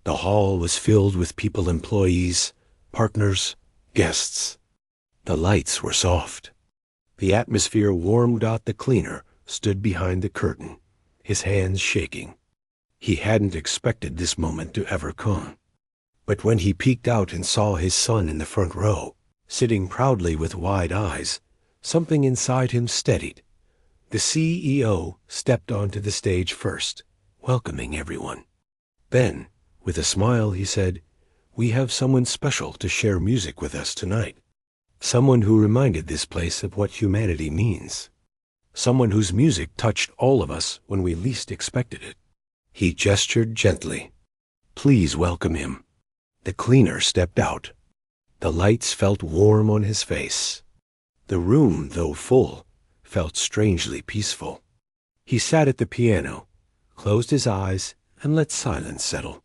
The hall was filled with people, employees, partners, guests. The lights were soft. The atmosphere warmed. The cleaner stood behind the curtain, his hands shaking. He hadn't expected this moment to ever come. But when he peeked out and saw his son in the front row, sitting proudly with wide eyes, something inside him steadied. The CEO stepped onto the stage first, welcoming everyone. Then, with a smile, he said, We have someone special to share music with us tonight. Someone who reminded this place of what humanity means. Someone whose music touched all of us when we least expected it. He gestured gently. Please welcome him. The cleaner stepped out. The lights felt warm on his face. The room, though full, felt strangely peaceful. He sat at the piano, closed his eyes, and let silence settle.